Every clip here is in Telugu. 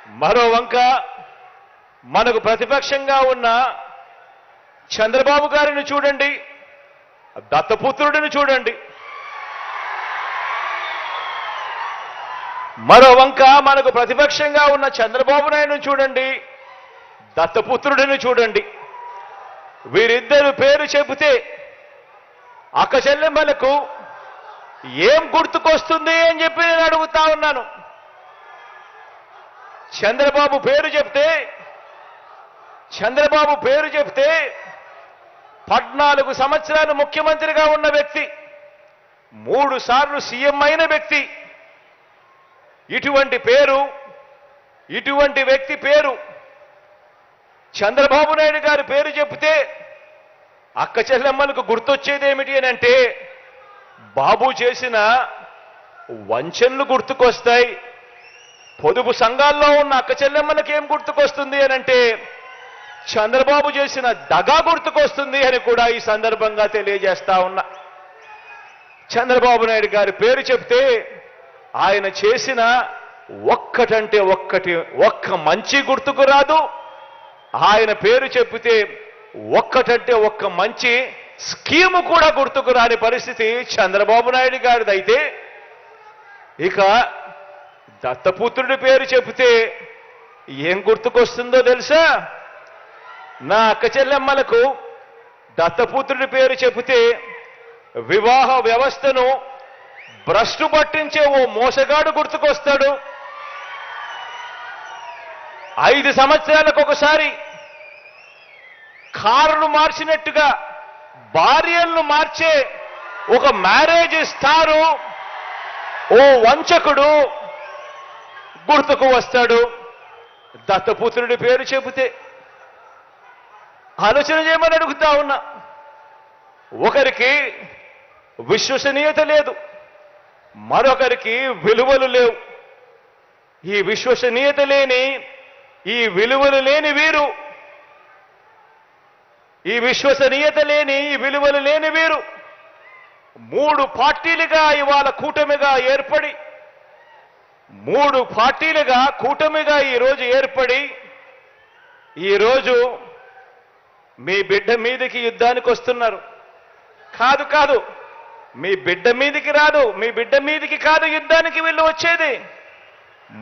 మరో వంక మనకు ప్రతిపక్షంగా ఉన్న చంద్రబాబు గారిని చూడండి, దత్తపుత్రుడిని చూడండి. మరో వంక మనకు ప్రతిపక్షంగా ఉన్న చంద్రబాబు నాయుడుని చూడండి, దత్తపుత్రుడిని చూడండి. వీరిద్దరు పేరు చెబితే అక్క చెల్లెమ్మలకు ఏం గుర్తుకొస్తుంది అని చెప్పి నేను అడుగుతా ఉన్నాను. చంద్రబాబు పేరు చెప్తే 14 సంవత్సరాలు ముఖ్యమంత్రిగా ఉన్న వ్యక్తి, 3 సార్లు సీఎం అయిన వ్యక్తి, ఇటువంటి వ్యక్తి పేరు చంద్రబాబు నాయుడు గారి పేరు చెప్తే అక్క చెల్లెమ్మలకు గుర్తొచ్చేది ఏమిటి అని అంటే బాబు చేసిన వంచనలు గుర్తుకొస్తాయి. పొదుపు సంఘాల్లో ఉన్న అక్క చెల్లెమ్మలకు ఏం గుర్తుకొస్తుంది అని అంటే చంద్రబాబు చేసిన దగా గుర్తుకొస్తుంది అని కూడా ఈ సందర్భంగా తెలియజేస్తా ఉన్నా. చంద్రబాబు నాయుడు గారి పేరు చెప్తే ఆయన చేసిన ఒక్క మంచి గుర్తుకు రాదు. ఆయన పేరు చెప్తే ఒక్క మంచి స్కీము కూడా గుర్తుకు రాని పరిస్థితి చంద్రబాబు నాయుడు గారిదైతే, ఇక దత్తపుత్రుడి పేరు చెబితే ఏం గుర్తుకొస్తుందో తెలుసా? నా అక్క చెల్లెమ్మలకు దత్తపుత్రుడి పేరు చెబితే వివాహ వ్యవస్థను భ్రష్టు పట్టించే ఓ మోసగాడు గుర్తుకొస్తాడు. 5 సంవత్సరాలకు ఒకసారి కారును మార్చినట్టుగా భార్యలను మార్చే ఒక మ్యారేజ్ స్టారు ఓ వంచకుడు గుర్తుకు వస్తాడు దత్తపుత్రుడి పేరు చెబితే. ఆలోచన చేయమని అడుగుతా ఉన్నా. ఒకరికి విశ్వసనీయత లేదు, మరొకరికి విలువలు లేవు. ఈ విశ్వసనీయత లేని, ఈ విలువలు లేని వీరు, ఈ విశ్వసనీయత లేని, ఈ విలువలు లేని వీరు 3 పార్టీలుగా ఇవాళ కూటమిగా ఏర్పడి, 3 పార్టీలుగా కూటమిగా ఈరోజు ఏర్పడి, ఈరోజు మీ బిడ్డ మీదకి యుద్ధానికి వస్తున్నారు. కాదు, మీ బిడ్డ మీదకి రాదు, మీ బిడ్డ మీదకి కాదు యుద్ధానికి వీళ్ళు వచ్చేది.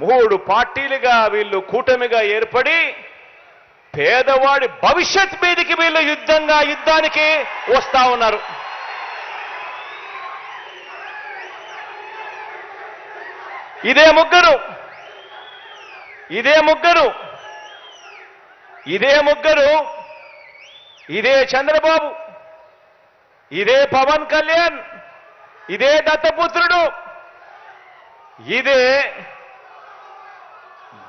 3 పార్టీలుగా వీళ్ళు కూటమిగా ఏర్పడి పేదవాడి భవిష్యత్ మీదకి వీళ్ళు యుద్ధానికి వస్తా ఉన్నారు. ఇదే ముగ్గురు, ఇదే చంద్రబాబు, ఇదే పవన్ కళ్యాణ్, ఇదే దత్తపుత్రుడు, ఇదే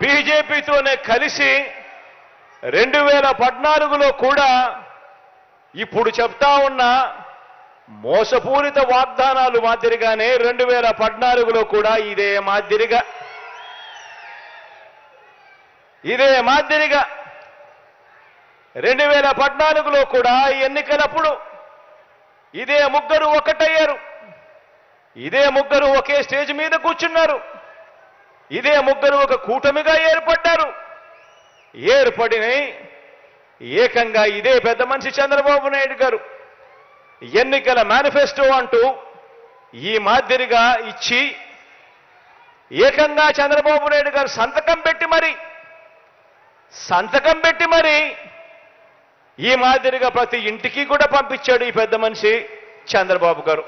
బీజేపీతోనే కలిసి 2014లో కూడా ఇప్పుడు చెప్తా ఉన్న మోసపూరిత వాగ్దానాలు మాదిరిగానే 2014లో కూడా ఇదే మాదిరిగా 2014లో కూడా ఎన్నికలప్పుడు ఇదే ముగ్గురు ఒకటయ్యారు, ఇదే ముగ్గురు ఒకే స్టేజ్ మీద కూర్చున్నారు, ఇదే ముగ్గురు ఒక కూటమిగా ఏర్పడ్డారు. ఏర్పడిన ఏకంగా ఇదే పెద్ద మనిషి చంద్రబాబు నాయుడు గారు ఎన్నికల మేనిఫెస్టో అంటూ ఈ మాదిరిగా ఇచ్చి ఏకంగా చంద్రబాబు నాయుడు గారు సంతకం పెట్టి మరి ఈ మాదిరిగా ప్రతి ఇంటికి కూడా పంపించాడు ఈ పెద్ద మనిషి చంద్రబాబు గారు.